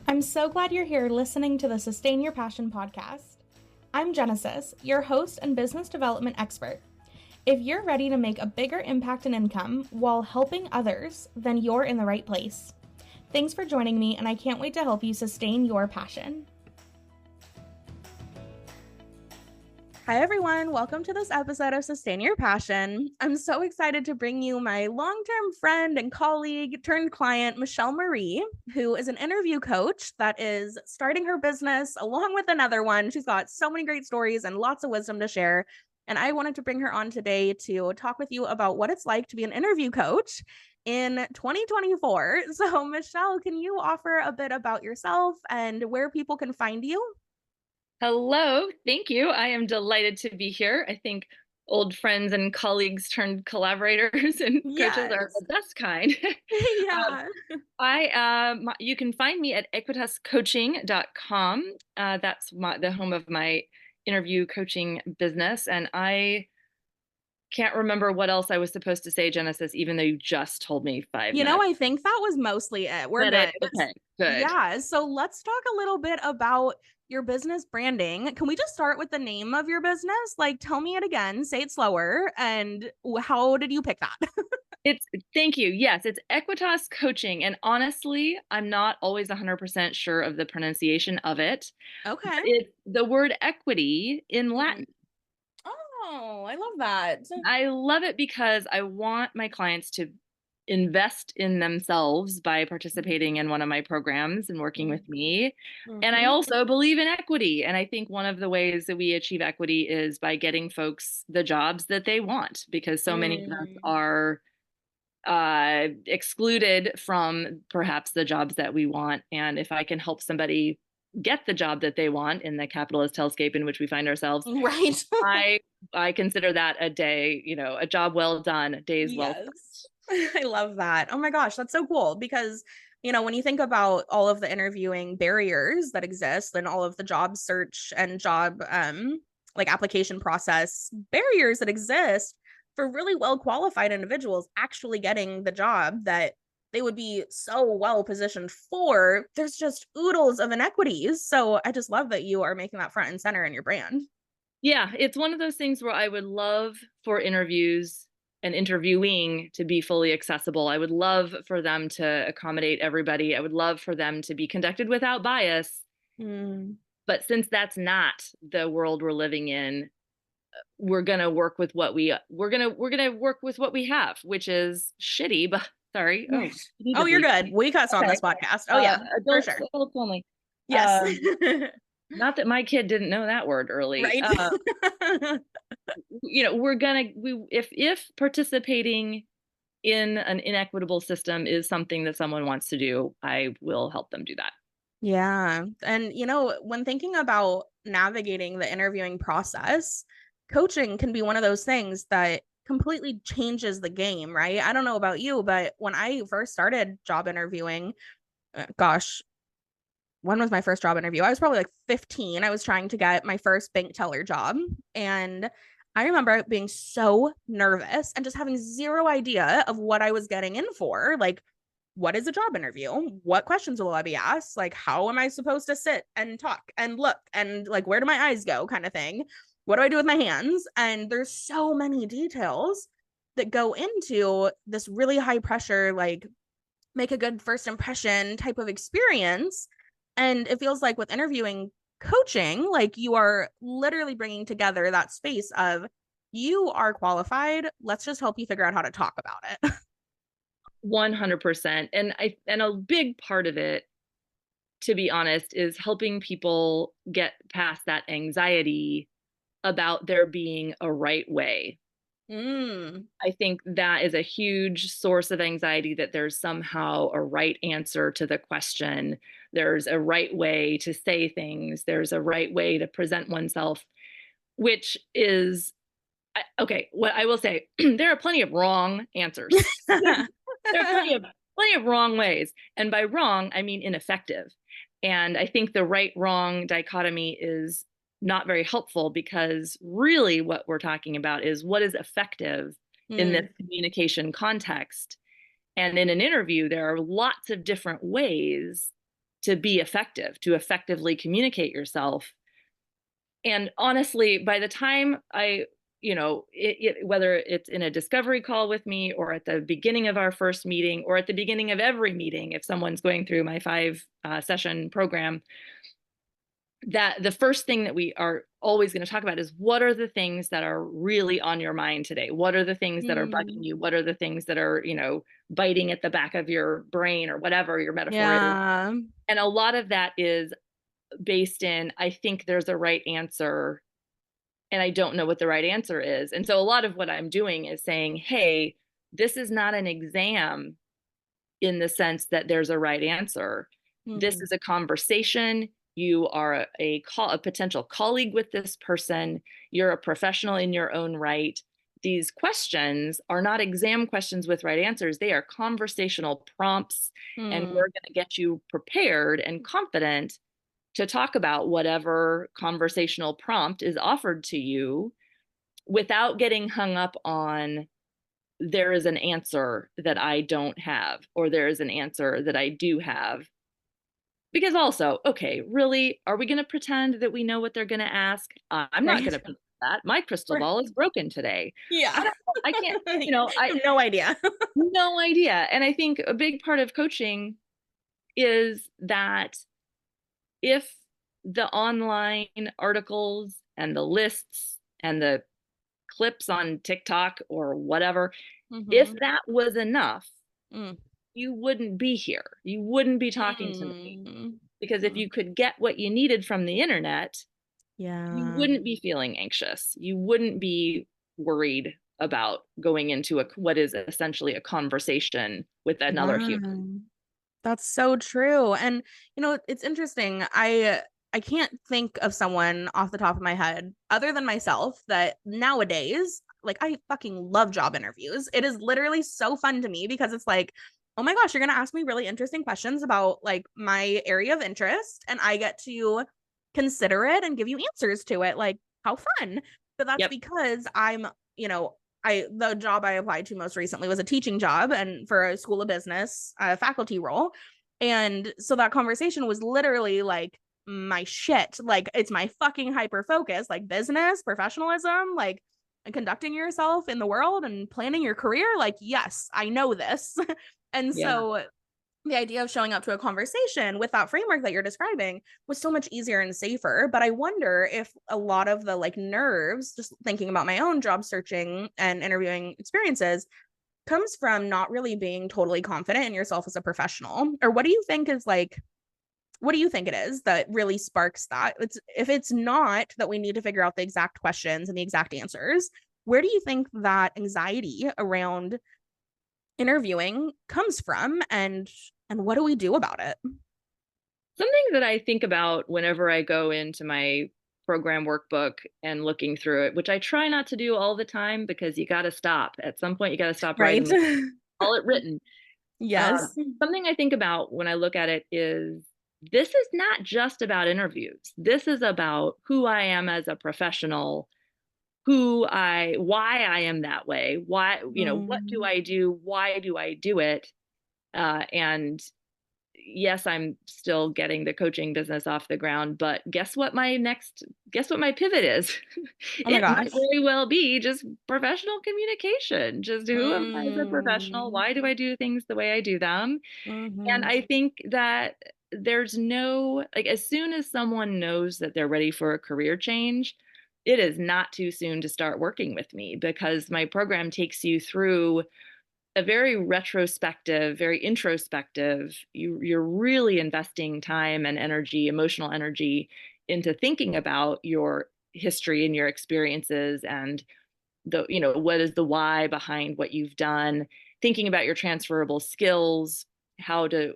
I'm so glad you're here listening to the Sustain Your Passion podcast. I'm Genesis, your host and business development expert. If you're ready to make a bigger impact and income while helping others, then you're in the right place. Thanks for joining me, and I can't wait to help you sustain your passion. Hi everyone, welcome to this episode of Sustain Your Passion. I'm so excited to bring you my long-term friend and colleague turned client, Michelle Marie, who is an interview coach that is starting her business along with another one. She's got so many great stories and lots of wisdom to share. And I wanted to bring her on today to talk with you about what it's like to be an interview coach in 2024. So Michelle, can you offer a bit about yourself and where people can find you? Hello, thank you. I am delighted to be here. I think old friends and colleagues turned collaborators and coaches are the best kind. Yeah. You can find me at equitascoaching.com. That's the home of my interview coaching business. And I can't remember what else I was supposed to say, Genesis, even though you just told me 5 minutes. I think that was mostly it. We're good. Okay, good. Yeah. So let's talk a little bit about your business branding. Can we just start with the name of your business? Like, tell me it again, say it slower. And how did you pick that? Thank you. Yes, it's Equitas Coaching. And honestly, I'm not always 100% sure of the pronunciation of it. Okay. It's the word equity in Latin. Oh, I love that. I love it because I want my clients to invest in themselves by participating in one of my programs and working with me. And I also believe in equity. And I think one of the ways that we achieve equity is by getting folks the jobs that they want, because so many of us are excluded from perhaps the jobs that we want. And if I can help somebody get the job that they want in the capitalist hellscape in which we find ourselves, Right. I consider that a day, a job well done, days well spent. I love that. Oh my gosh, that's so cool because, when you think about all of the interviewing barriers that exist and all of the job search and job like application process barriers that exist for really well qualified individuals actually getting the job that they would be so well positioned for, there's just oodles of inequities. So I just love that you are making that front and center in your brand. Yeah, it's one of those things where I would love for interviews and interviewing to be fully accessible. I would love for them to accommodate everybody. I would love for them to be conducted without bias. But since that's not the world we're living in, we're going to work with what we're going to work with what we have, which is shitty, but sorry. Oh, you're good. We cuss on this podcast. Oh yeah, adults, for sure. Adults only. Yes. Not that my kid didn't know that word early. Right. If participating in an inequitable system is something that someone wants to do, I will help them do that. Yeah. And, when thinking about navigating the interviewing process, coaching can be one of those things that completely changes the game, right? I don't know about you, but when I first started job interviewing, gosh, when was my first job interview? I was probably like 15. I was trying to get my first bank teller job. And I remember being so nervous and just having zero idea of what I was getting in for. Like, what is a job interview? What questions will I be asked? Like, how am I supposed to sit and talk and look? And like, where do my eyes go kind of thing? What do I do with my hands? And there's so many details that go into this really high pressure, like, make a good first impression type of experience. And it feels like with interviewing coaching, like you are literally bringing together that space of you are qualified. Let's just help you figure out how to talk about it. 100%. And a big part of it, to be honest, is helping people get past that anxiety about there being a right way. I think that is a huge source of anxiety, that there's somehow a right answer to the question. There's a right way to say things. There's a right way to present oneself, which is, okay, what I will say, there are plenty of wrong answers. There are plenty of wrong ways. And by wrong, I mean ineffective. And I think the right-wrong dichotomy is not very helpful, because really what we're talking about is what is effective in this communication context. And in an interview, there are lots of different ways to be effective, to effectively communicate yourself. And honestly, by the time whether it's in a discovery call with me or at the beginning of our first meeting or at the beginning of every meeting, if someone's going through my 5 session program, that the first thing that we are always going to talk about is what are the things that are really on your mind today? What are the things that are bugging you? What are the things that are, biting at the back of your brain or whatever your metaphor is? Yeah. And a lot of that is based in, I think there's a right answer and I don't know what the right answer is. And so a lot of what I'm doing is saying, hey, this is not an exam in the sense that there's a right answer. This Mhm. is a conversation. You are a potential colleague with this person. You're a professional in your own right. These questions are not exam questions with right answers. They are conversational prompts, and we're Mm. going to get you prepared and confident to talk about whatever conversational prompt is offered to you without getting hung up on there is an answer that I don't have, or there is an answer that I do have. Because also, okay, really, are we going to pretend that we know what they're going to ask? I'm not going Right. to pretend that. My crystal Right. ball is broken today. I Yeah. don't know. I can't, I I have no idea. no idea. And I think a big part of coaching is that if the online articles and the lists and the clips on TikTok or whatever, if Mhm. that was enough, Mm. you wouldn't be here. You wouldn't be talking to me. Mm. Because if Mm. you could get what you needed from the internet, you Yeah. wouldn't be feeling anxious. You wouldn't be worried about going into what is essentially a conversation with another Yeah. human. That's so true. And it's interesting. I can't think of someone off the top of my head other than myself that nowadays, like I fucking love job interviews. It is literally so fun to me because it's like, oh my gosh, you're going to ask me really interesting questions about like my area of interest and I get to consider it and give you answers to it. Like how fun. But that's Yep. because you know, the job I applied to most recently was a teaching job and for a school of business faculty role. And so that conversation was literally like my shit. Like it's my fucking hyper focus, like business, professionalism, like and conducting yourself in the world and planning your career. Like, yes, I know this. And Yeah. so the idea of showing up to a conversation with that framework that you're describing was so much easier and safer. But I wonder if a lot of the like nerves, just thinking about my own job searching and interviewing experiences, comes from not really being totally confident in yourself as a professional. Or what do you think it is that really sparks that? It's if it's not that we need to figure out the exact questions and the exact answers, where do you think that anxiety around interviewing comes from and what do we do about it? Something that I think about whenever I go into my program workbook and looking through it, which I try not to do all the time because you got to stop. At some point, you got to stop Right? writing and call it written. Yes. Something I think about when I look at it is this is not just about interviews. This is about who I am as a professional, why I am that way, why, what do Mm. I do? Why do I do it? And yes, I'm still getting the coaching business off the ground, but guess what my pivot is? Oh my It might gosh. very well be just professional communication. Just who am I as a professional? Mm. Why do I do things the way I do them? And Mhm. I think that there's no, like, as soon as someone knows that they're ready for a career change, it is not too soon to start working with me because my program takes you through a very retrospective, very introspective. You're really investing time and energy, emotional energy into thinking about your history and your experiences and what is the why behind what you've done, thinking about your transferable skills, how do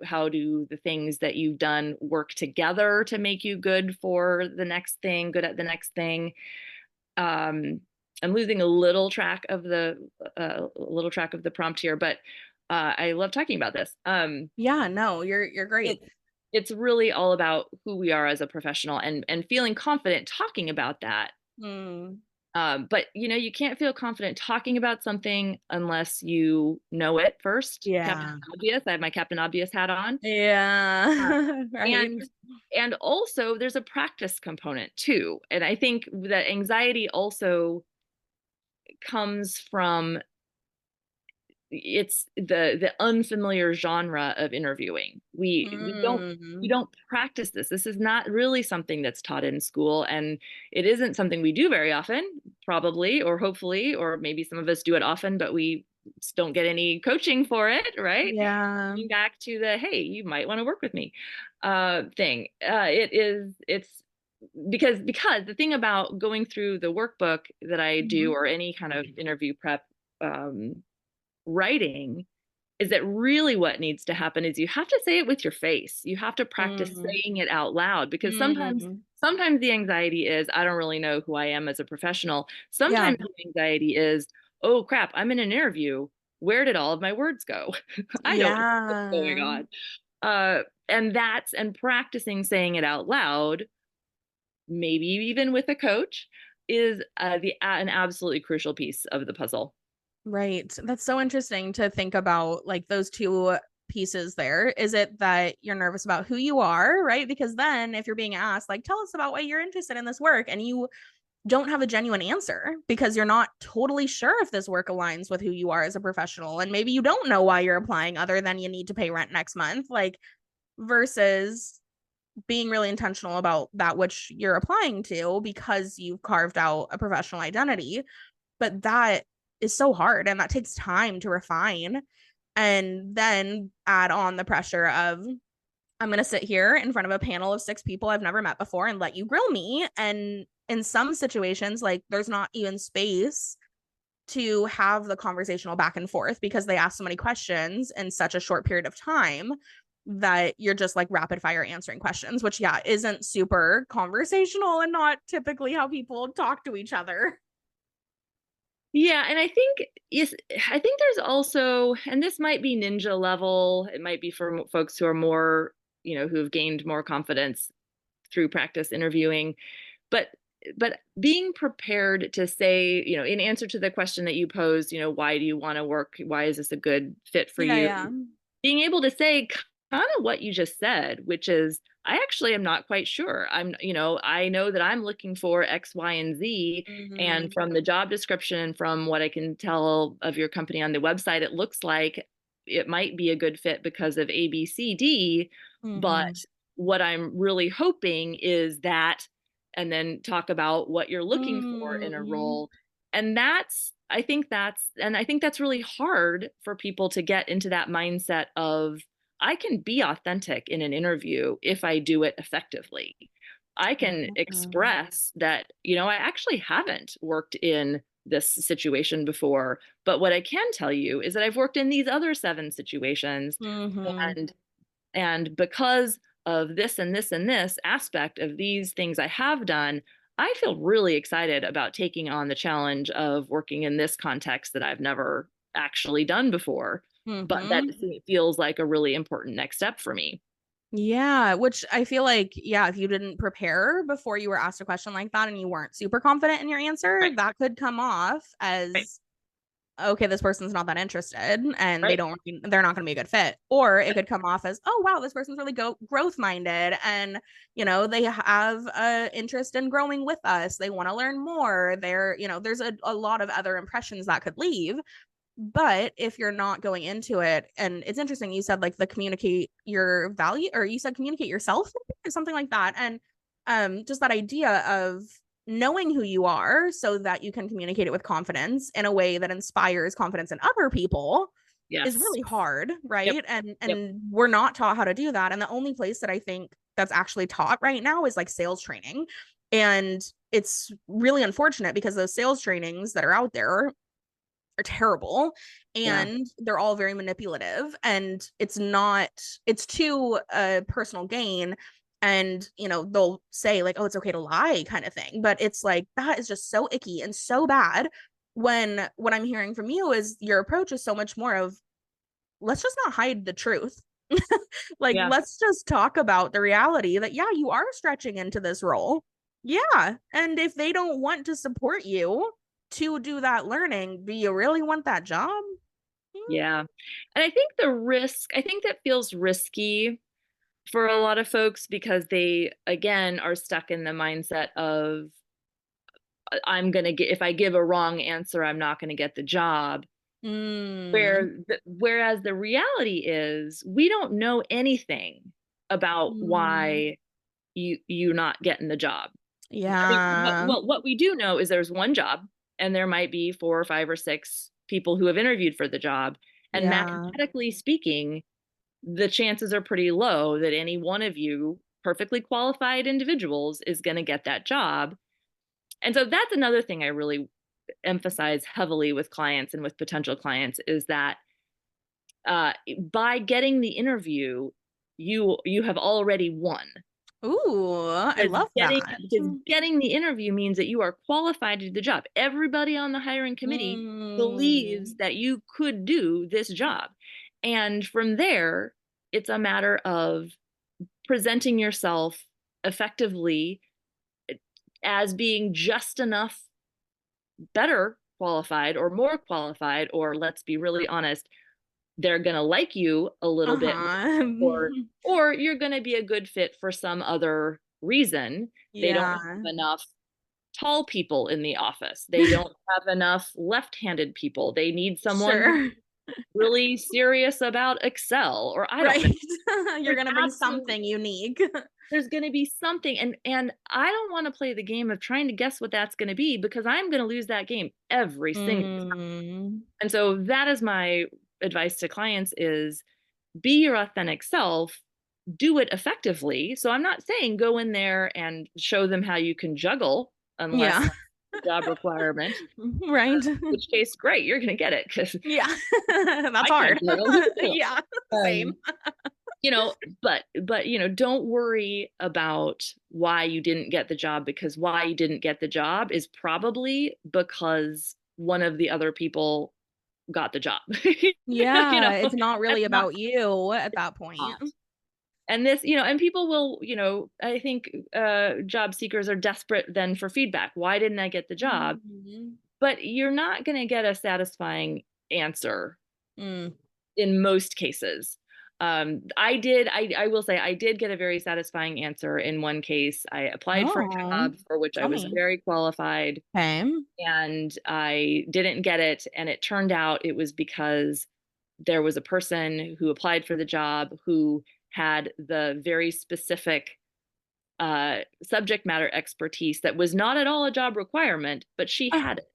the things that you've done work together to make you good for the next thing, good at the next thing. um I'm losing a little track of the prompt here, but I love talking about this. Yeah, no, you're it, great. it's really all about who we are as a professional and feeling confident talking about that. Mm. But you can't feel confident talking about something unless you know it first. Captain Yeah. Obvious. I have my Captain Obvious hat on. Uh, Yeah. Right. and and also there's a practice component too. And I think that anxiety also comes from it's the unfamiliar genre of interviewing. We don't practice this. This is not really something that's taught in school, and it isn't something we do very often, probably, or hopefully, or maybe some of us do it often, but we just don't get any coaching for it, right? Yeah. Going back to the hey, you might want to work with me thing. It's because the thing about going through the workbook that I do Mhm. or any kind of interview prep writing is that really what needs to happen is you have to say it with your face. You have to practice Mhm. saying it out loud because sometimes Mhm. sometimes the anxiety is I don't really know who I am as a professional. Yeah. Sometimes the anxiety is, oh crap, I'm in an interview. Where did all of my words go? I don't know what's going Yeah. on. And practicing saying it out loud, maybe even with a coach, is an absolutely crucial piece of the puzzle. Right. That's so interesting to think about, like, those two pieces there. Is it that you're nervous about who you are, right? Because then if you're being asked, like, tell us about why you're interested in this work, and you don't have a genuine answer because you're not totally sure if this work aligns with who you are as a professional, and maybe you don't know why you're applying other than you need to pay rent next month, like, versus being really intentional about that which you're applying to because you've carved out a professional identity. But that is so hard, and that takes time to refine, and then add on the pressure of, I'm going to sit here in front of a panel of 6 people I've never met before and let you grill me. And in some situations, like, there's not even space to have the conversational back and forth because they ask so many questions in such a short period of time that you're just like rapid fire answering questions, which, yeah, isn't super conversational and not typically how people talk to each other. Yeah, and I think yes, I think there's also, and this might be ninja level. It might be for folks who are more, who have gained more confidence through practice interviewing. But being prepared to say, in answer to the question that you posed, why do you want to work? Why is this a good fit for Yeah, you? yeah. Being able to say kind of what you just said, which is, I actually am not quite sure. I know that I'm looking for X, Y, and Z. And Mm-hmm. from the job description and from what I can tell of your company on the website, it looks like it might be a good fit because of A, B, C, D. But Mm-hmm. what I'm really hoping is that, and then talk about what you're looking for in a Mm-hmm. role. And I think that's really hard for people to get into that mindset of I can be authentic in an interview if I do it effectively. I can Yeah. express that, I actually haven't worked in this situation before, but what I can tell you is that I've worked in these other 7 situations. Mm-hmm. And because of this and this and this aspect of these things I have done, I feel really excited about taking on the challenge of working in this context that I've never actually done before, but that Mm-hmm. feels like a really important next step for me. Yeah, which I feel like, yeah, if you didn't prepare before you were asked a question like that and you weren't super confident in your answer, Right, that could come off right, as, okay, this person's not that interested and right. they're not going to be a good fit. Or it could come off as, oh, wow, this person's really growth minded, and, they have a interest in growing with us. They want to learn more. There's a lot of other impressions that could leave. But if you're not going into it, and it's interesting, you said like the communicate your value, or you said communicate yourself, or something like that. And just that idea of knowing who you are so that you can communicate it with confidence in a way that inspires confidence in other people is Yes. really hard, Yep. right? And Yep. we're not taught how to do that. And the only place that I think that's actually taught right now is like sales training. And it's really unfortunate because those sales trainings that are out there are terrible, Yeah. and they're all very manipulative, and it's to a personal gain. And they'll say like, oh, it's okay to lie, kind of thing, but it's like, that is just so icky and so bad, when what I'm hearing from you is your approach is so much more of, let's just not hide the truth. Like, Yeah. let's just talk about the reality that, yeah, you are stretching into this role. Yeah. And if they don't want to support you to do that learning, do you really want that job? Yeah. And I think that feels risky for a lot of folks because they, again, are stuck in the mindset of, I'm going to get, if I give a wrong answer, I'm not going to get the job. Mm. Whereas the reality is, we don't know anything about Mm. why you're not getting the job. I mean, Yeah. what we do know is there's one job, and there might be 4 or 5 or 6 people who have interviewed for the job. And Yeah. mathematically speaking, the chances are pretty low that any one of you, perfectly qualified individuals, is going to get that job. And so that's another thing I really emphasize heavily with clients and with potential clients is that by getting the interview, you have already won. Ooh, I love that. Because getting the interview means that you are qualified to do the job. Everybody on the hiring committee believes Mm. that you could do this job. And from there, it's a matter of presenting yourself effectively as being just enough better qualified or more qualified, or let's be really honest, they're going to like you a little bit Uh-huh. more, or you're going to be a good fit for some other reason. They don't Yeah. have enough tall people in the office. They don't have enough left-handed people. They need someone who's Sure. really serious about Excel, or I don't know. Right. You're There's gonna bring absolutely something unique. there's going to be something, and I don't want to play the game of trying to guess what that's going to be, because I'm going to lose that game every single time. Mm. And so that is my advice to clients is be your authentic self, do it effectively. So I'm not saying go in there and show them how you can juggle unless Yeah. that's the job requirement, Right. which case great, you're going to get it because Yeah. That's I can't hard. juggle. Yeah. Same. Um, you know, but don't worry about why you didn't get the job, because why you didn't get the job is probably because one of the other people got the job. Yeah, it's not That's really not about you at that point. not. And this, and people will, I think job seekers are desperate then for feedback. Why didn't I get the job? Mhm. But you're not going to get a satisfying answer Mm. in most cases. I will say I did get a very satisfying answer in one case. I applied for a Oh, job for which I tell was me. very qualified, Okay. and I didn't get it. And it turned out it was because there was a person who applied for the job who had the very specific subject matter expertise that was not at all a job requirement, but she Uh, had it.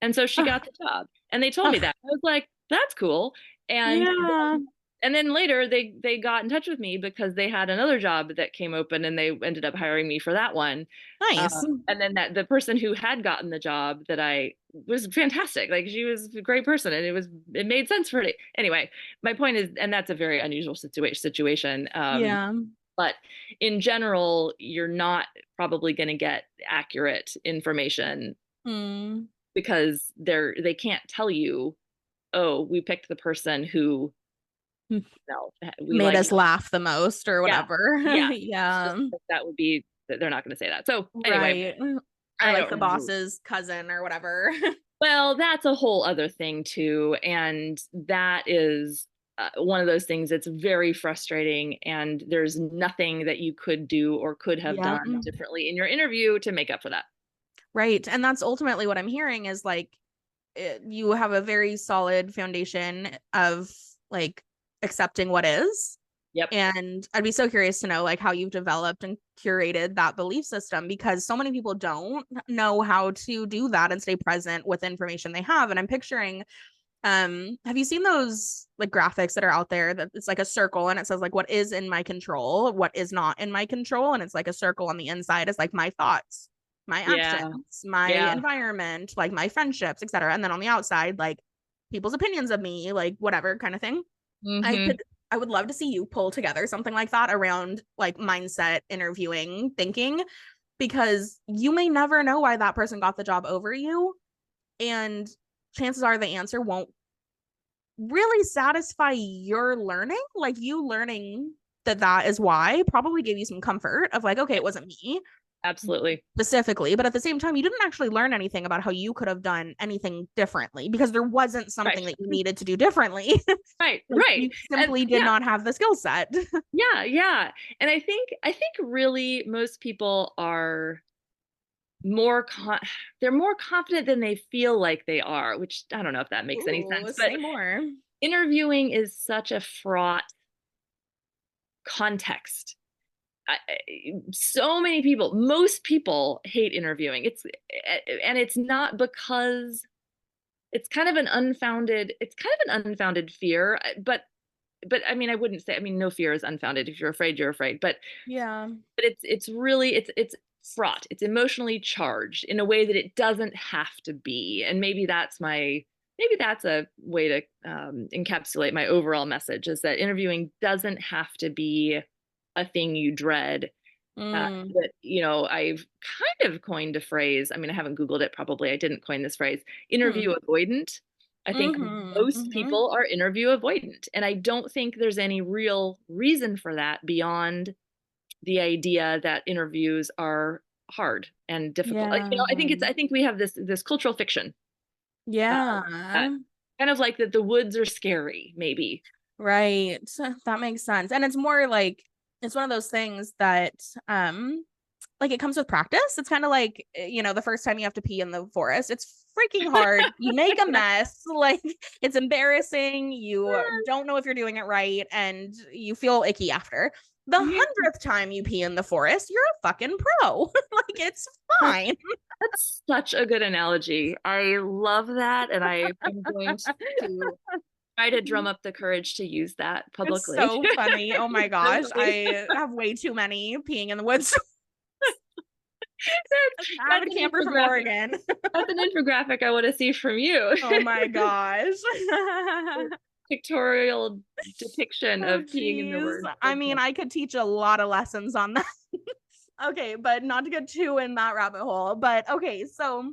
And so she uh, got the job. And they told uh, me that. I was like, that's cool. And yeah. then later they got in touch with me because they had another job that came open, and they ended up hiring me for that one. Nice. And then that the person who had gotten the job that I was fantastic. Like, she was a great person, and it made sense for it. Anyway, my point is, and that's a very unusual situation. Yeah. But in general, you're not probably going to get accurate information Mm. because they can't tell you, oh, we picked the person who, no, we Made like. us laugh the most or Yeah, whatever. yeah. It's Yeah. just that would be, they're not going to say that. So anyway, Right. Or I like the don't. boss's cousin or whatever. Well, that's a whole other thing too, and that is one of those things that's very frustrating. And there's nothing that you could do or could have Yeah. done differently in your interview to make up for that. Right. And that's ultimately what I'm hearing is like you have a very solid foundation of like accepting what is. Yep. And I'd be so curious to know like how you've developed and curated that belief system because so many people don't know how to do that and stay present with information they have. And I'm picturing have you seen those like graphics that are out there that it's like a circle and it says like what is in my control, what is not in my control, and it's like a circle on the inside is like my thoughts, my Yeah. actions, my Yeah. environment, like my friendships, etc. And then on the outside like people's opinions of me, like whatever kind of thing. I Hmm. could I would love to see you pull together something like that around like mindset, interviewing, thinking because you may never know why that person got the job over you and chances are the answer won't really satisfy your learning. Like you learning that that is why probably gave you some comfort of like, okay, it wasn't me. Absolutely. specifically, but at the same time, you didn't actually learn anything about how you could have done anything differently because there wasn't Right. something that you needed to do differently. Right. Like Right. you And simply did yeah, not have the skill set. yeah, yeah. And I think really most people are more they're more confident than they feel like they are, which I don't know if that makes any Ooh, sense, but say more. interviewing is such a fraught context. So many people, most people hate interviewing. And it's not because it's kind of an unfounded fear, but I mean, I wouldn't say, I mean, no fear is unfounded. If you're afraid, you're afraid. Yeah. But it's really it's fraught. It's emotionally charged in a way that it doesn't have to be. And maybe that's a way to encapsulate my overall message, is that interviewing doesn't have to be a thing you dread. Mm. That, I've kind of coined a phrase. I mean, I haven't Googled it, probably. I didn't coin this phrase, Hmm. interview avoidant. I think Mm-hmm. most Mm-hmm. people are interview avoidant. And I don't think there's any real reason for that beyond the idea that interviews are hard and difficult. Like, Yeah. I think we have this cultural fiction, uh, Yeah. that kind of like that the woods are scary, maybe. Right. That makes sense. And it's more like it's one of those things that like it comes with practice. It's kind of like, the first time you have to pee in the forest. It's freaking hard. You make a mess. Like it's embarrassing. You don't know if you're doing it right and you feel icky after. The Yeah, 100th time you pee in the forest, you're a fucking pro. Like it's that's fine. that's such a good analogy. I love that, and I am going to try to drum up the courage to use that It's publicly. so funny. Oh my gosh. Really. I have way too many peeing in the woods. That's Avid an camper from infographic. Oregon. That's an infographic I want to see from you. Oh my gosh. Pictorial depiction Oh of peeing in the geez. woods. I mean, I could teach a lot of lessons on that. Okay, but not to get too in that rabbit hole. But okay, so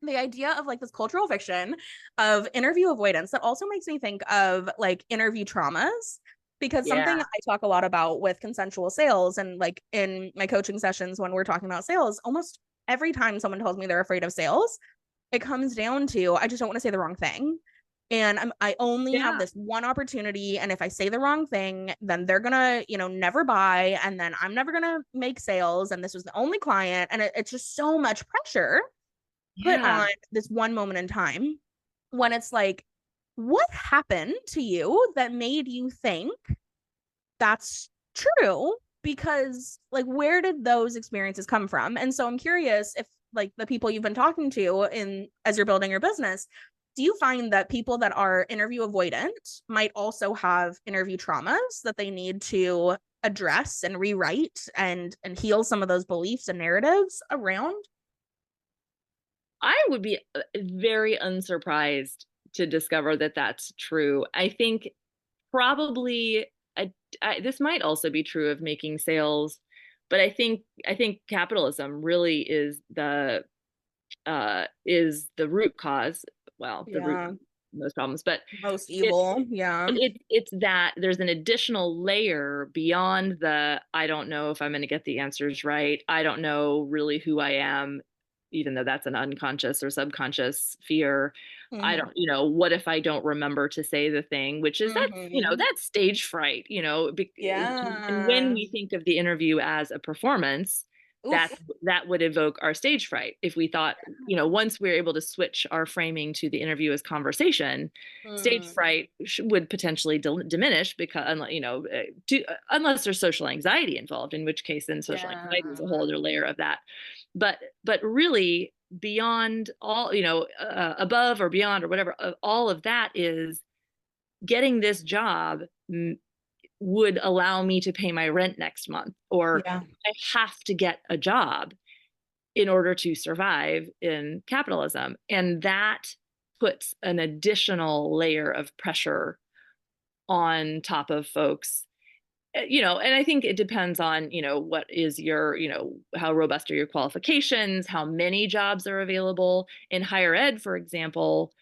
the idea of like this cultural fiction of interview avoidance that also makes me think of like interview traumas because something Yeah. I talk a lot about with consensual sales and like in my coaching sessions when we're talking about sales, almost every time someone tells me they're afraid of sales, it comes down to I just don't want to say the wrong thing. And I only have Yeah. this one opportunity. And if I say the wrong thing, then they're gonna, never buy. And then I'm never gonna make sales. And this was the only client. And it's just so much pressure put Yeah. on this one moment in time when it's like, what happened to you that made you think that's true? Because like where did those experiences come from? And so I'm curious if like the people you've been talking to in as you're building your business, do you find that people that are interview avoidant might also have interview traumas that they need to address and rewrite and heal some of those beliefs and narratives around? I would be very unsurprised to discover that that's true. I think probably this might also be true of making sales, but I think capitalism really is the root cause. Well, the root Yeah, of most problems, but most it evil. Yeah. it's that there's an additional layer beyond the I don't know if I'm going to get the answers right. I don't know really who I am, even though that's an unconscious or subconscious fear. I Hmm. don't, what if I don't remember to say the thing, which is Hmm. that's stage fright, and when Yeah. we think of the interview as a performance, Oof. that would evoke our stage fright. If we thought, once we're able to switch our framing to the interview as conversation, stage Mm. fright would potentially diminish because unless there's social anxiety involved, in which case then social anxiety is a whole Yeah. other layer of that. But really, beyond all, above or beyond or whatever, all of that is getting this job would allow me to pay my rent next month, or Yeah. I have to get a job in order to survive in capitalism. And that puts an additional layer of pressure on top of folks. And I think it depends on, what is your, how robust are your qualifications, how many jobs are available in higher ed, for example.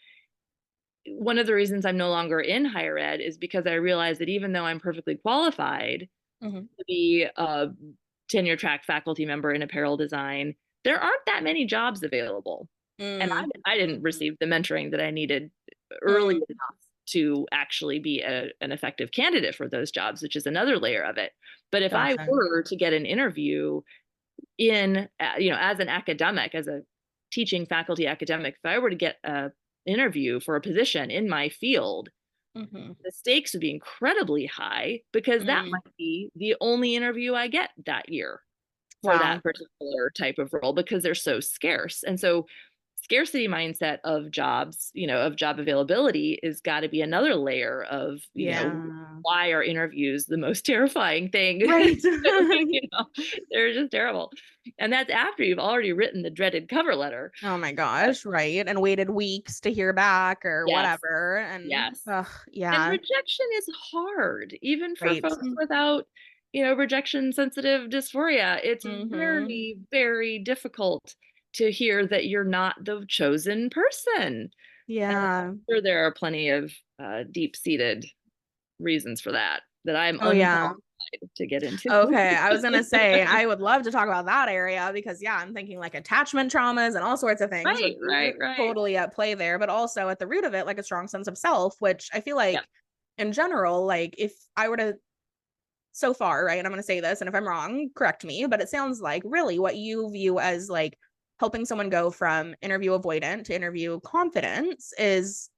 One of the reasons I'm no longer in higher ed is because I realized that even though I'm perfectly qualified Hmm. to be tenure track faculty member in apparel design, there aren't that many jobs available. And Mm, I didn't receive the mentoring that I needed early mm, enough to actually be an effective candidate for those jobs, which is another layer of it. But if I gotcha. were to get an interview in, as an academic, as a teaching faculty academic, if I were to get a interview for a position in my field, Hmm. the stakes would be incredibly high because that Mm, might be the only interview I get that year for wow. that particular type of role because they're so scarce. And so scarcity mindset of jobs, of job availability is got to be another layer of, Yeah. why are interviews the most terrifying thing? Right. They're just terrible. And that's after you've already written the dreaded cover letter. Oh my gosh, right. And waited weeks to hear back or Yes. whatever. And Yes. And yeah, rejection is hard, even for right. folks without, rejection sensitive dysphoria. It's Mm-hmm. very, very difficult to hear that you're not the chosen person. And Yeah. I'm sure there are plenty of deep seated reasons for that, that I'm Oh yeah. unqualified to get into. Okay, I was gonna say I would love to talk about that area because yeah, I'm thinking like attachment traumas and all sorts of things would Right, be right, right. totally at play there, but also at the root of it, like a strong sense of self, which I feel Yep. like in general, like if I were to so far, right, and I'm gonna say this, and if I'm wrong, correct me, but it sounds like really what you view as like helping someone go from interview avoidant to interview confidence is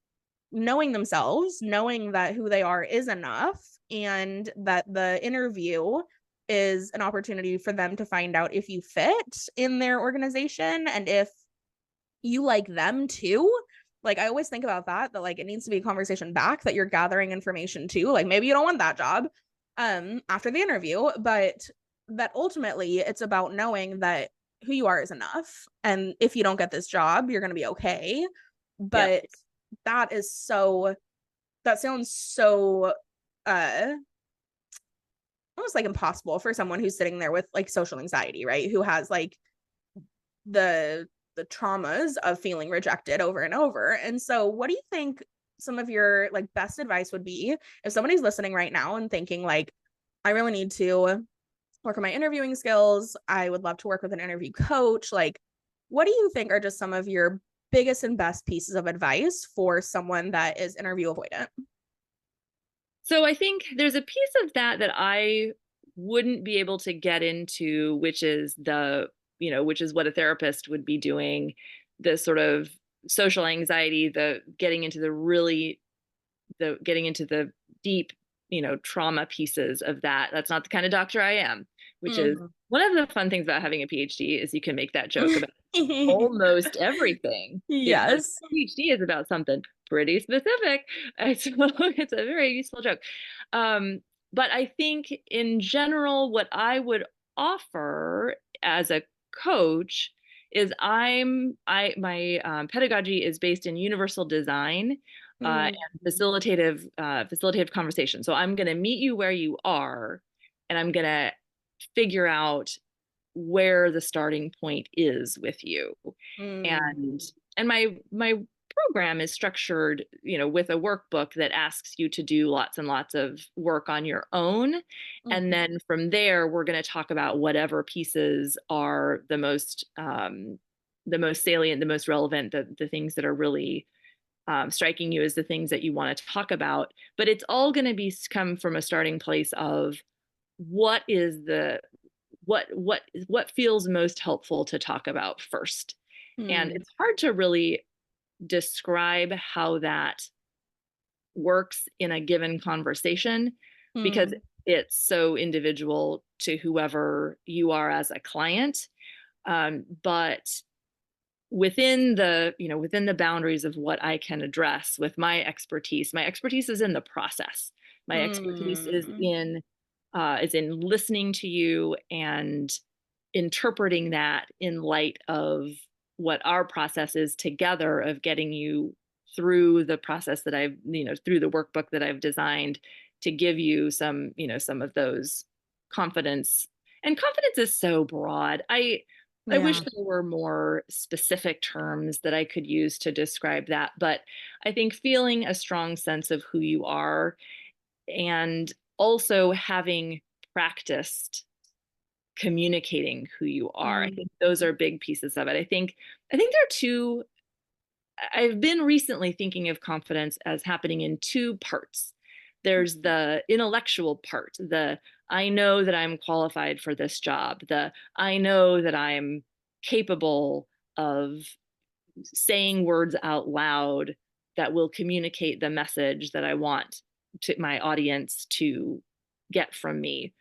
knowing themselves, knowing that who they are is enough, and that the interview is an opportunity for them to find out if you fit in their organization and if you like them too. Like I always think about that like it needs to be a conversation back that you're gathering information too. Like maybe you don't want that job after the interview, but that ultimately it's about knowing that who you are is enough. And if you don't get this job, you're going to be okay. Yep. But that is so that sounds so uh almost like impossible for someone who's sitting there with like social anxiety, right? Who has like the traumas of feeling rejected over and over. And so what do you think some of your like best advice would be if somebody's listening right now and thinking like I really need to work on my interviewing skills, I would love to work with an interview coach, like what do you think are just some of your biggest and best pieces of advice for someone that is interview avoidant? So I think there's a piece of that I wouldn't be able to get into, which is which is what a therapist would be doing, the sort of social anxiety, the getting into the deep, trauma pieces of that. That's not the kind of doctor I am, which is Mm-hmm. one of the fun things about having a PhD is you can make that joke about almost everything because Yes. PhD is about something pretty specific. So it's a very useful joke. Um, but I think in general, what I would offer as a coach is my pedagogy is based in universal design Mm, and facilitative conversation. So I'm going to meet you where you are, and I'm going to figure out where the starting point is with you. mm, And my program is structured, with a workbook that asks you to do lots and lots of work on your own. And mhm, then from there, we're going to talk about whatever pieces are the most salient, the most relevant, the things that are really striking you as the things that you want to talk about. But it's all going to be come from a starting place of what is the what feels most helpful to talk about first. And mm, it's hard to really describe how that works in a given conversation because mm, it's so individual to whoever you are as a client. But within the boundaries of what I can address with my expertise is in the process. My expertise mm, is in listening to you and interpreting that in light of what our process is together of getting you through the process that through the workbook that I've designed to give you some of those confidence. And confidence is so broad. I wish yeah. there were more specific terms that I could use to describe that, but I think feeling a strong sense of who you are and also having practiced communicating who you are. I Mm. think those are big pieces of it. I think there are two. I've been recently thinking of confidence as happening in two parts. There's the intellectual part, the I know that I'm qualified for this job, the I know that I'm capable of saying words out loud that will communicate the message that I want to my audience to get from me.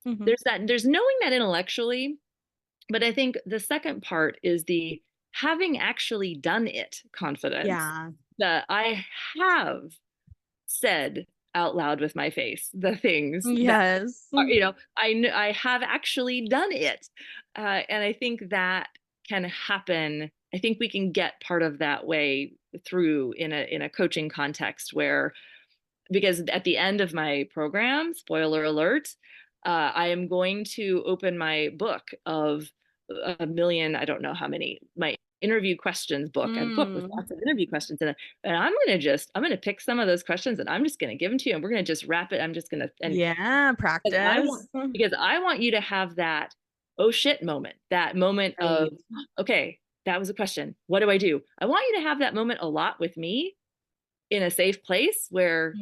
Mhm. There's knowing that intellectually, but I think the second part is the having actually done it confidence. Yeah. That I have said out loud with my face the things that Yes. are, I have actually done it. And I think that can happen. I think we can get part of that way through in a coaching context where, because at the end of my program, spoiler alert, I am going to open my book of a million, I don't know how many, my interview questions book. I have a book with Mm. lots of interview questions in it. And I'm going to pick some of those questions and I'm just going to give them to you and we're going to just wrap it. I'm just going to, and Yeah, practice. because I want you to have that, oh shit moment, that moment of, Right. okay, that was a question. What do I do? I want you to have that moment a lot with me in a safe place where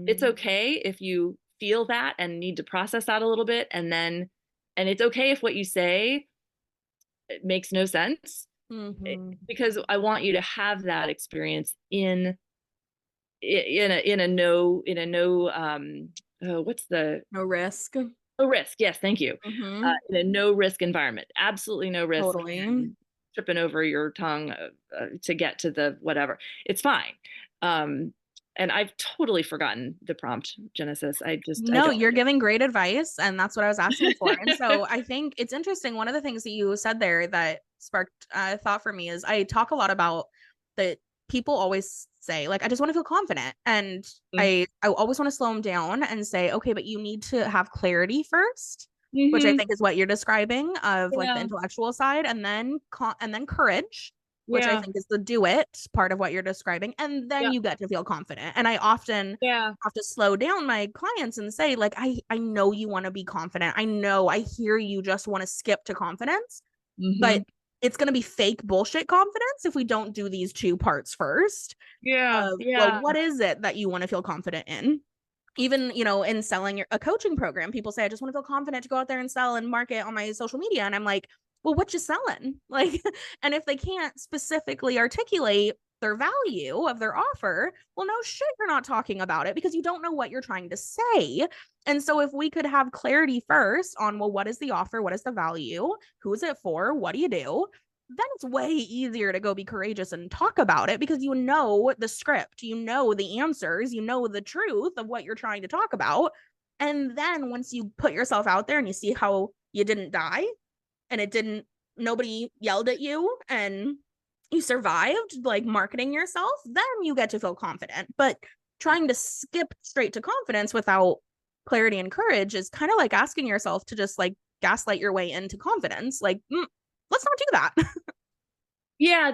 it's Mm. okay if you feel that and need to process that a little bit. And it's okay if what you say it makes no sense, Mhm. because I want you to have that experience in a no what's the No risk. no risk. Yes, thank you. Mhm. In a no risk environment, absolutely no risk Totally. tripping over your tongue to get to the whatever. It's fine. Um, and I've totally forgotten the prompt, Genesis. I No, don't. you're giving great advice, and that's what I was asking for. And so I think it's interesting. One of the things that you said there that sparked thought for me is I talk a lot about that people always say, like, I just want to feel confident. And I always want to slow them down and say, okay, but you need to have clarity first, which I Mm-hmm. think is what you're describing of like the Yeah. intellectual side, and then courage, which I Yeah. think is the do it part of what you're describing. And then Yeah. you get to feel confident. And I often Yeah. have to slow down my clients and say, like, I know you want to be confident, I know, I hear you just want to skip to confidence, but Mm-hmm. it's going to be fake bullshit confidence if we don't do these two parts first Yeah. of, well, Yeah. what is it that you want to feel confident in? Even, in selling a coaching program, people say, I just want to feel confident to go out there and sell and market on my social media. And I'm like, well, what you selling? Like, and if they can't specifically articulate their value of their offer, well, no shit, you're not talking about it because you don't know what you're trying to say. And so if we could have clarity first on, well, what is the offer? What is the value? Who is it for? What do you do? Then it's way easier to go be courageous and talk about it because you know the script, you know the answers, you know the truth of what you're trying to talk about. And then once you put yourself out there and you see how you didn't die and it didn't, nobody yelled at you and you survived, like marketing yourself, then you get to feel confident. But trying to skip straight to confidence without clarity and courage is kind of like asking yourself to just like gaslight your way into confidence. Like, let's not do that. Yeah.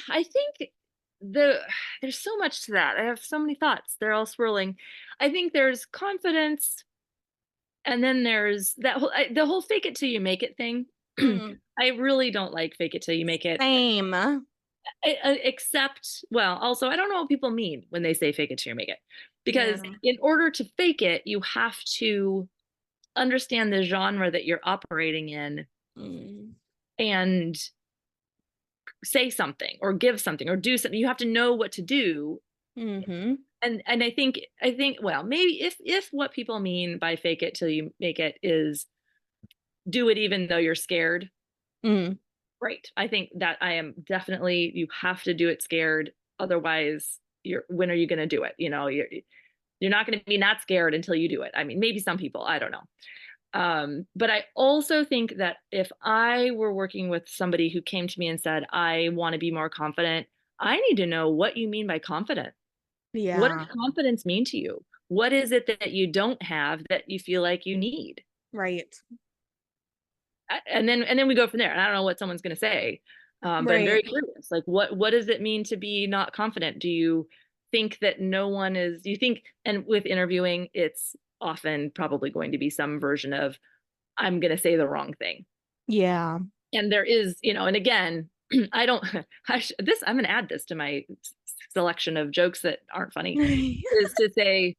I think the there's so much to that. I have so many thoughts. They're all swirling. I think there's confidence, and then there's the whole fake it till you make it thing. Mm, I really don't like fake it till you make it. same. Except, well, also, I don't know what people mean when they say fake it till you make it. Because Yeah. in order to fake it, you have to understand the genre that you're operating in Mm. and say something or give something or do something. You have to know what to do. Mm-hmm. And I think, well, maybe if what people mean by fake it till you make it is do it even though you're scared. Mm. Right. I think that I am definitely, you have to do it scared. Otherwise, when are you going to do it? You're not going to be not scared until you do it. I mean, maybe some people, I don't know. But I also think that if I were working with somebody who came to me and said, I want to be more confident, I need to know what you mean by confident. What Yeah. does confidence mean to you? What is it that you don't have that you feel like you need? Right. And then we go from there. And I don't know what someone's going to say, but I'm Right. very curious. Like, what does it mean to be not confident? Do you think that no one is? Do you think? And with interviewing, it's often probably going to be some version of I'm going to say the wrong thing. Yeah. And there is, and again, I don't, I'm going to add this to my selection of jokes that aren't funny, is to say,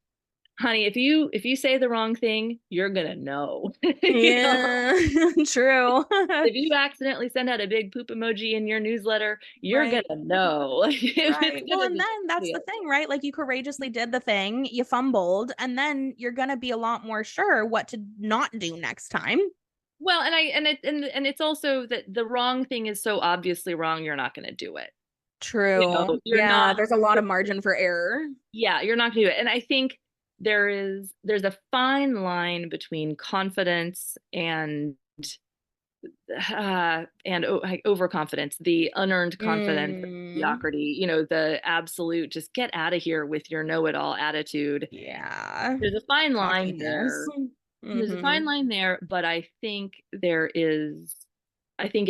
honey, if you say the wrong thing, you're going to know. Yeah, true. If you accidentally send out a big poop emoji in your newsletter, you're going Right. to know. It's Right. going Well, to and be then that's the real. thing, right? Like you courageously did the thing, you fumbled, and then you're gonna be a lot more sure what to not do next time. Well, and it's also that the wrong thing is so obviously wrong, you're not going to do it. True. You're not, Yeah, there's a lot of margin for error. yeah, you're not going to do it. And I think there's a fine line between confidence and like overconfidence, the unearned confidence, Mm, mediocrity, the absolute just get out of here with your know-it-all attitude. yeah. There's a fine line Cockiness. there. There's a Mm-hmm. fine line there, but I think it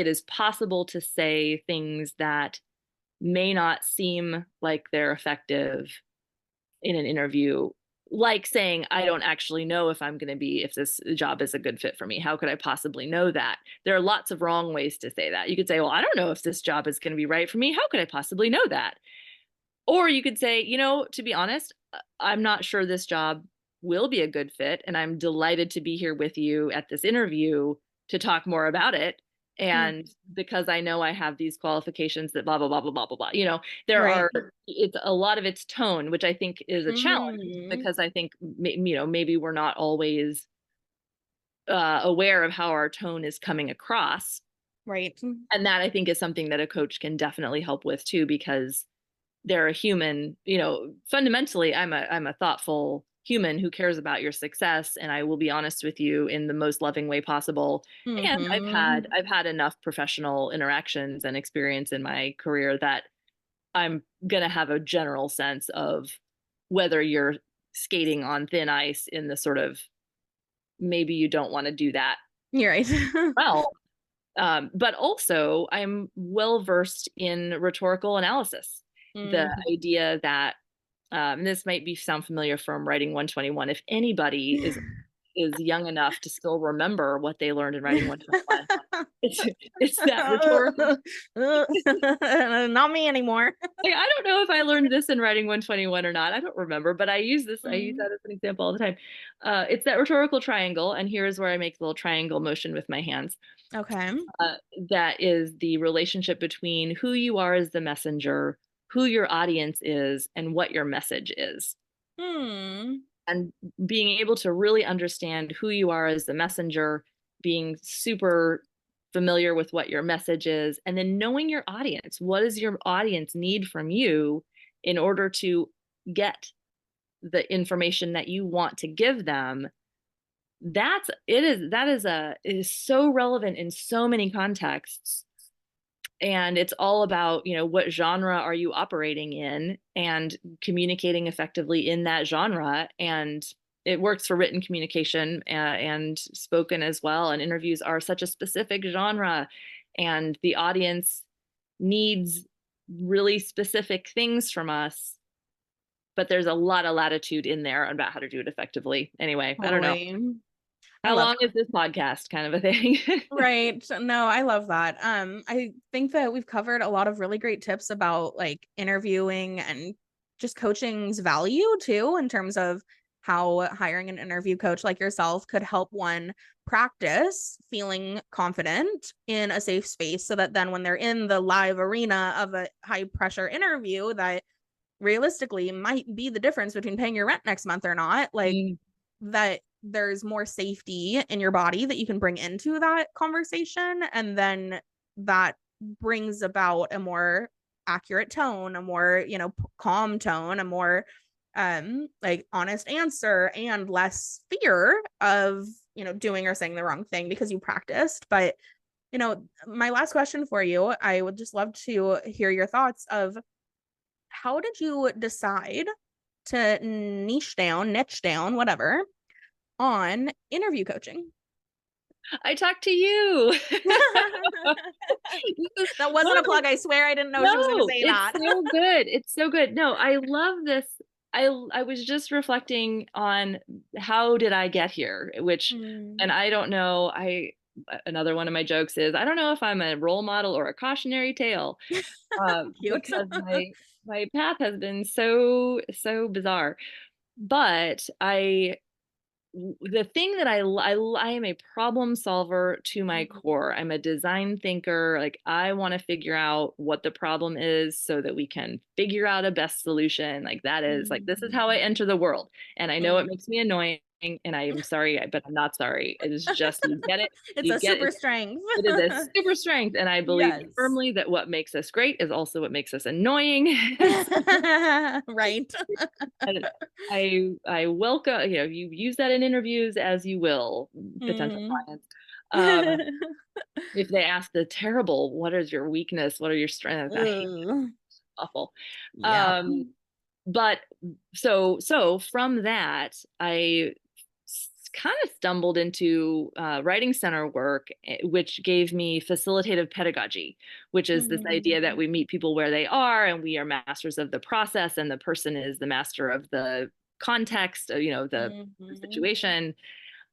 is possible to say things that may not seem like they're effective in an interview, like saying, I don't actually know if this job is a good fit for me. How could I possibly know that? There are lots of wrong ways to say that. You could say, well, I don't know if this job is going to be right for me. How could I possibly know that? Or you could say, to be honest, I'm not sure this job will be a good fit. And I'm delighted to be here with you at this interview to talk more about it. Mm, And because I know I have these qualifications that blah, blah, blah, blah, blah, blah, blah. right. It's a lot of its tone, which I think is a challenge Mm-hmm. because I think, maybe we're not always aware of how our tone is coming across. Right. And that I think is something that a coach can definitely help with too, because they're a human. Fundamentally, I'm a thoughtful human who cares about your success, and I will be honest with you in the most loving way possible. And Mm-hmm. I've had enough professional interactions and experience in my career that I'm gonna have a general sense of whether you're skating on thin ice in the sort of, maybe you don't want to do that You're right. well. But also, I'm well versed in rhetorical analysis. The Mm-hmm. idea that, this might be sound familiar from writing 121. If anybody is young enough to still remember what they learned in writing 121, it's it's that rhetorical. Not me anymore. Like, I don't know if I learned this in writing 121 or not. I don't remember, but I use Mm, that as an example all the time. It's that rhetorical triangle, and here's where I make the little triangle motion with my hands. okay. uh, that is the relationship between who you are as the messenger, who your audience is, and what your message is. Hmm. And being able to really understand who you are as the messenger, being super familiar with what your message is, and then knowing your audience. What does your audience need from you in order to get the information that you want to give them? It is so relevant in so many contexts, and it's all about, what genre are you operating in and communicating effectively in that genre. And it works for written communication, and spoken as well, and interviews are such a specific genre, and the audience needs really specific things from us, but there's a lot of latitude in there about how to do it effectively. Anyway, I don't know. Totally. I How love long is this podcast, kind of a thing? Right. No, I love that. I think that we've covered a lot of really great tips about like interviewing and just coaching's value too, in terms of how hiring an interview coach like yourself could help one practice feeling confident in a safe space so that then when they're in the live arena of a high pressure interview that realistically might be the difference between paying your rent next month or not, like Mm, that there's more safety in your body that you can bring into that conversation. And then that brings about a more accurate tone, a more, calm tone, a more like honest answer and less fear of, doing or saying the wrong thing because you practiced. But, my last question for you, I would just love to hear your thoughts of how did you decide to niche down, whatever, on interview coaching? I talked to you. This is That wasn't one a of the plug. I swear I didn't know she was going to No, say it's that. so good. It's so good. No, I love this. I was just reflecting on how did I get here, which, Mm. and I don't know, another one of my jokes is, I don't know if I'm a role model or a cautionary tale, Cute. because my path has been so bizarre. But the thing that I am a problem solver to my Mhm. core. I'm a design thinker. Like, I want to figure out what the problem is so that we can figure out a best solution. Like, that is like, this is how I Mhm. enter the world. And I know it Mm. makes me annoying, and I am sorry, but I'm not sorry. It is just, you get it. It's You a get super it. strength. It is a super strength. And I believe Yes. firmly that what makes us great is also what makes us annoying. Right. And I welcome, you use that in interviews as you will, potential Mm. clients. Um, if they ask the terrible, what is your weakness? What are your strengths? I hate Ugh. awful. Yep. Um, but so from that, I kind of stumbled into writing center work, which gave me facilitative pedagogy, which is this idea that Mhm. we meet people where they are, and we are masters of the process, and the person is the master of the context, the Mhm. situation.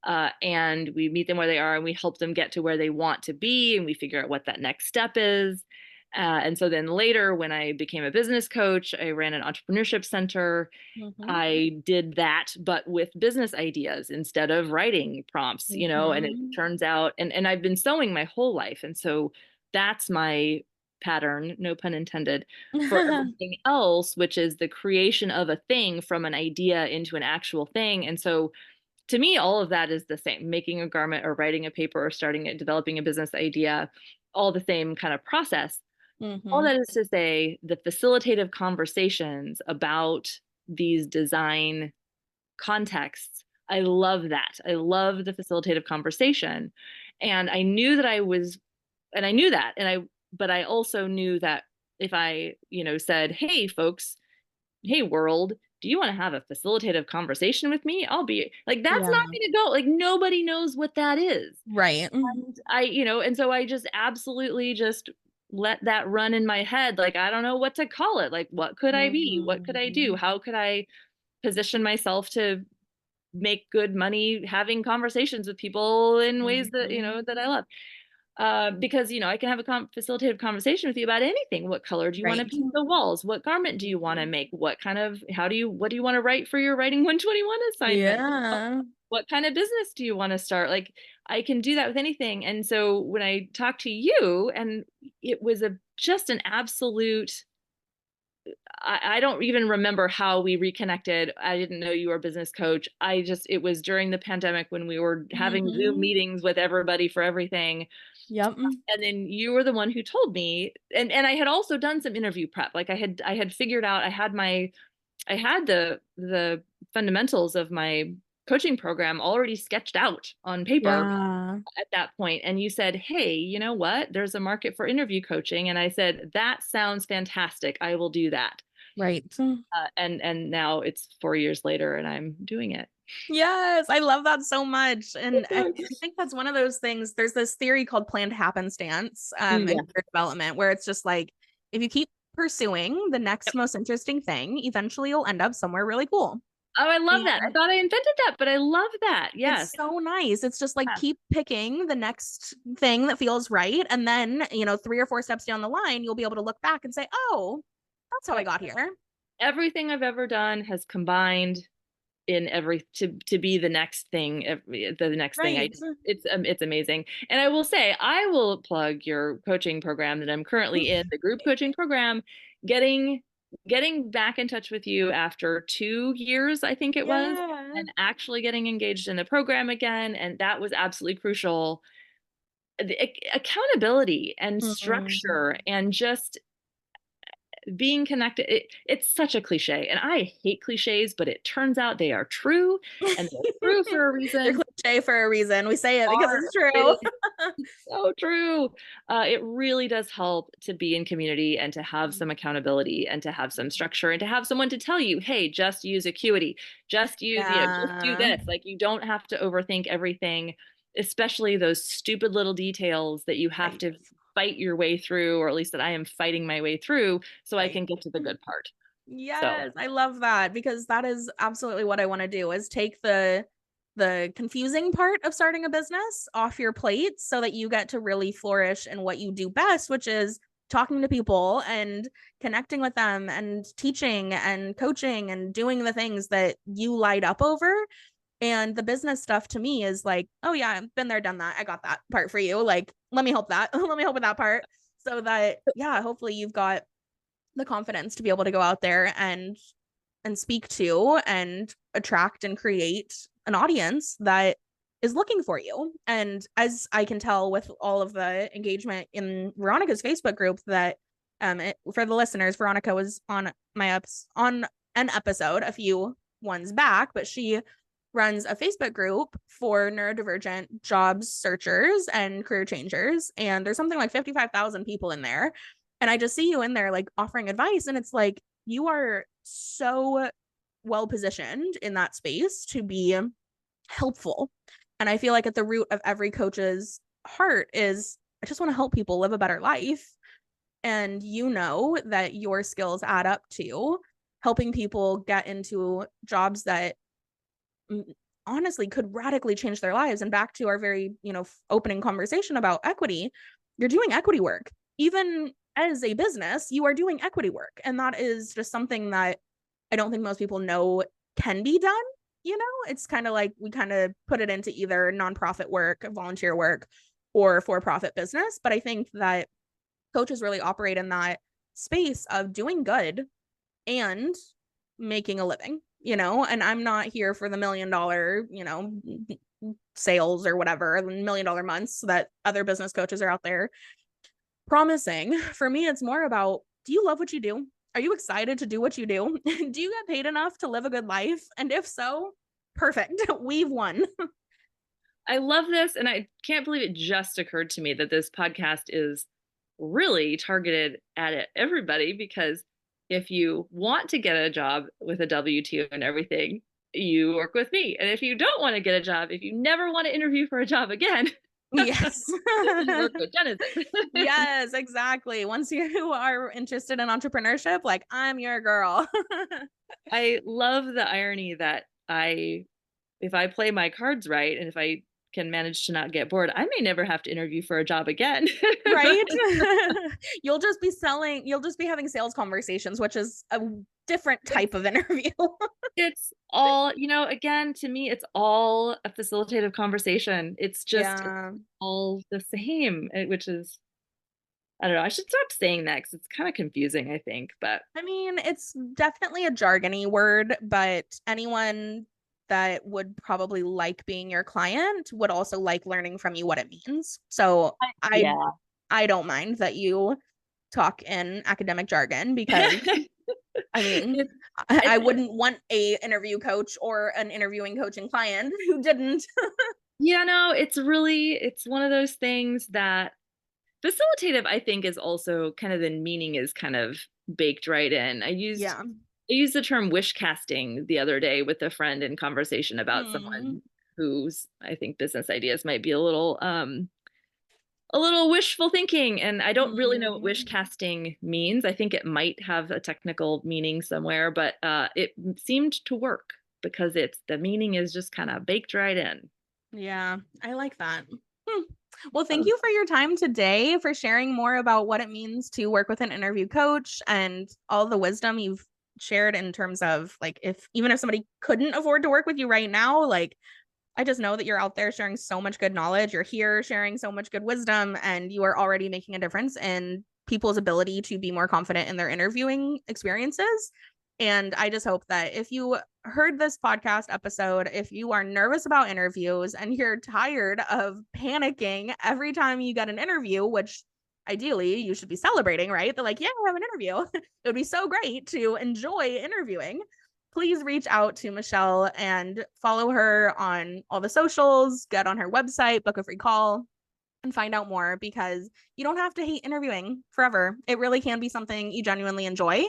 And we meet them where they are, and we help them get to where they want to be, and we figure out what that next step is. And so then later, when I became a business coach, I ran an entrepreneurship center. Mhm. I did that, but with business ideas instead of writing prompts, and it Mhm. turns out, and I've been sewing my whole life. And so that's my pattern, no pun intended, for everything else, which is the creation of a thing from an idea into an actual thing. And so to me, all of that is the same: making a garment or writing a paper or developing a business idea, all the same kind of process. All Mhm. that is to say, the facilitative conversations about these design contexts, I love that. I love the facilitative conversation. And I knew that I knew that. But I also knew that if I, said, hey, folks, hey, world, do you want to have a facilitative conversation with me? I'll be like, that's Yeah. not going to go. Like, nobody knows what that is. Right. And and so I just absolutely just let that run in my head. Like, I don't know what to call it. Like, what could I be? What could I do? Mhm. How could I position myself to make good money having conversations with people in ways that, Mhm. that I love? Because I can have a facilitative conversation with you about anything. What color do you want to Right. paint the walls? What garment do you want to Mhm. make? What do you want to write for your writing 121 assignment? Yeah. What kind of business do you want to start? Like, I can do that with anything. And so when I talked to you, and it was just an absolute, I don't even remember how we reconnected. I didn't know you were a business coach. It was during the pandemic when we were having Zoom Mhm. meetings with everybody for everything. Yep. And then you were the one who told me, and I had also done some interview prep. Like, I had figured out, I had the fundamentals of my coaching program already sketched out on paper Yeah. at that point. And you said, hey, you know what, there's a market for interview coaching. And I said, that sounds fantastic, I will do that. Right. And now it's 4 years later, and I'm doing it. Yes, I love that so much. And I Yes. think that's one of those things. There's this theory called planned happenstance in Yeah. career development, where it's just like if you keep pursuing the next most interesting thing, eventually you'll end up somewhere really cool. Oh, I love that. I And thought I invented that, but I love that. Yes. it's so nice. It's just like Yeah. keep picking the next thing that feels right. And then, 3 or 4 steps down the line, you'll be able to look back and say, oh, that's how I Yep. got here. Everything I've ever done has combined in every to be the next thing, the next thing I Right. do. It's amazing. And I will say, I will plug your coaching program that I'm currently in, the group coaching program. Getting back in touch with you after 2 years, I think it was, Yeah. and actually getting engaged in the program again, and that was absolutely crucial. Accountability and Mhm. structure and just being connected. It's such a cliche, and I hate cliches, but it turns out they are true, and they're true for a They're reason. cliche for a reason. We say it because Are it's true. it is so true. It really does help to be in community and to have some accountability and to have some structure and to have someone to tell you, hey, just use Acuity, just do Yeah. this. Like, you don't have to overthink everything, especially those stupid little details that you have Right. to fight your way through, or at least that I am fighting my way through so I Right. can get to the good part. So Yes, I love that because that is absolutely what I want to do is take the confusing part of starting a business off your plate so that you get to really flourish in what you do best, which is talking to people and connecting with them and teaching and coaching and doing the things that you light up over. And the business stuff to me is like, oh yeah, I've been there, done that. I got that part for you. Like, let me help that. Let me help with that part so that, yeah, hopefully you've got the confidence to be able to go out there and speak to and attract and create an audience that is looking for you. And as I can tell with all of the engagement in Veronica's Facebook group, that for the listeners, Veronica was on on an episode a few ones back, but she runs a Facebook group for neurodivergent job searchers and career changers. And there's something like 55,000 people in there. And I just see you in there like offering advice. And it's like, you are so well positioned in that space to be helpful. And I feel like at the root of every coach's heart is I just want to help people live a better life. And you know that your skills add up to helping people get into jobs that honestly could radically change their lives. And back to our very, opening conversation about equity, you're doing equity work. Even as a business, you are doing equity work. And that is just something that I don't think most people know can be done. It's kind of like we kind of put it into either nonprofit work, volunteer work, or for profit business. But I think that coaches really operate in that space of doing good and making a living, and I'm not here for the $1 million, sales or whatever, $1 million months that other business coaches are out there promising. For me, it's more about, do you love what you do? Are you excited to do what you do? Do you get paid enough to live a good life? And if so, perfect. We've won. I love this. And I can't believe it just occurred to me that this podcast is really targeted at everybody, because if you want to get a job with a W-2 and everything, you work with me. And if you don't want to get a job, if you never want to interview for a job again, Yes. you work with Jenison. Yes, exactly. Once you are interested in entrepreneurship, like I'm your girl. I love the irony that if I play my cards right, and if I can manage to not get bored, I may never have to interview for a job again. Right? You'll just be having sales conversations, which is a different type of interview. It's all, again, to me, it's all a facilitative conversation. It's just Yeah. all the same, which is, I don't know. I should stop saying that because it's kind of confusing, I think. But I mean, it's definitely a jargony word, but anyone that would probably like being your client would also like learning from you what it means. So I yeah. I don't mind that you talk in academic jargon because I mean, It's, I it's, wouldn't want a interview coach or an interviewing coaching client who didn't. yeah, no, it's one of those things that facilitative, I think, is also kind of, the meaning is kind of baked right in. Yeah. I used the term wish casting the other day with a friend in conversation about Hmm. someone whose, I think, business ideas might be a little wishful thinking. And I don't really know what wish Hmm. casting means. I think it might have a technical meaning somewhere, but it seemed to work because the meaning is just kind of baked right in. Yeah, I like that. Hmm. Well, thank Um, you for your time today, for sharing more about what it means to work with an interview coach and all the wisdom you've shared in terms of like if even if somebody couldn't afford to work with you right now, like I just know that you're out there sharing so much good knowledge. You're here sharing so much good wisdom, and you are already making a difference in people's ability to be more confident in their interviewing experiences. And I just hope that if you heard this podcast episode, if you are nervous about interviews and you're tired of panicking every time you get an interview, which ideally you should be celebrating, right? They're like, yeah, I have an interview. It would be so great to enjoy interviewing. Please reach out to Michelle and follow her on all the socials, get on her website, book a free call, and find out more because you don't have to hate interviewing forever. It really can be something you genuinely enjoy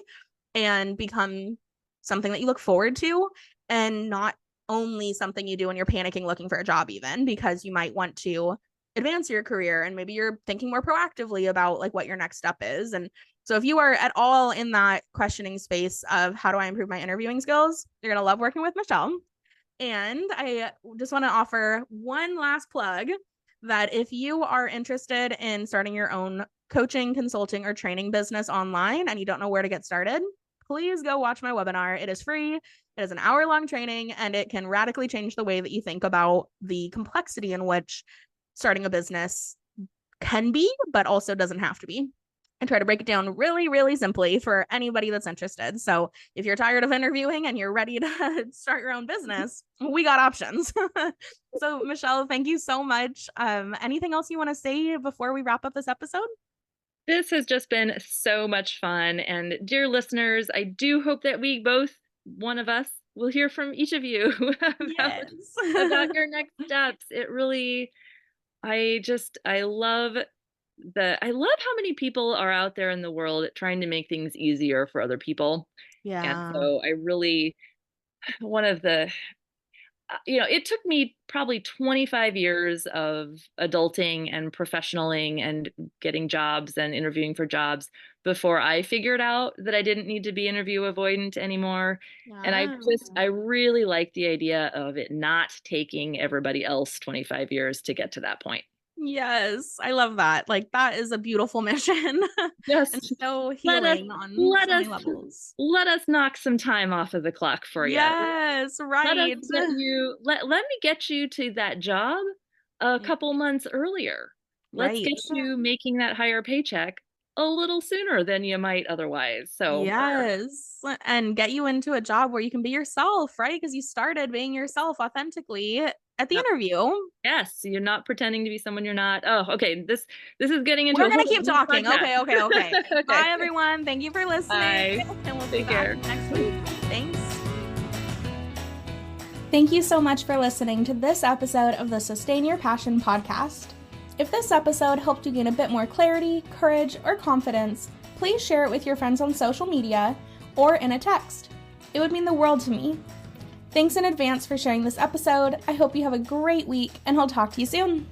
and become something that you look forward to and not only something you do when you're panicking looking for a job, even because you might want to advance your career and maybe you're thinking more proactively about like what your next step is. And So if you are at all in that questioning space of how do I improve my interviewing skills, you're going to love working with Michelle. And I just want to offer one last plug that if you are interested in starting your own coaching, consulting, or training business online and you don't know where to get started, please go watch my webinar. It is free. It is an hour-long training, and it can radically change the way that you think about the complexity in which starting a business can be, but also doesn't have to be. And try to break it down really, really simply for anybody that's interested. So if you're tired of interviewing and you're ready to start your own business, we got options. So Michelle, thank you so much. Anything else you want to say before we wrap up this episode? This has just been so much fun. And dear listeners, I do hope that we both, one of us, will hear from each of you Yes. about your next steps. It really, I love how many people are out there in the world trying to make things easier for other people. And Yeah. so I really, one of the it took me probably 25 years of adulting and professionaling and getting jobs and interviewing for jobs before I figured out that I didn't need to be interview avoidant anymore. And I really like the idea of it not taking everybody else 25 years to get to that point. Yes, I love that. Like that is a beautiful mission and Just so let us healing on let so many us levels. let us knock some time off of the clock for you. Yes, Let us right. get you let me get you to that job a couple months earlier. Let's Right. get you making that higher paycheck a little sooner than you might otherwise. So, Yes. And get you into a job where you can be yourself, right? Because you started being yourself authentically at the yep. interview. Yes, you're not pretending to be someone you're not. Oh, okay. This is getting into We're a going whole to keep new talking. podcast. Okay, okay, okay. Okay. Bye, everyone. Thank you for listening. Bye. And we'll be Take back care. next week. Thanks. Thank you so much for listening to this episode of the Sustain Your Passion podcast. If this episode helped you gain a bit more clarity, courage, or confidence, please share it with your friends on social media or in a text. It would mean the world to me. Thanks in advance for sharing this episode. I hope you have a great week, and I'll talk to you soon.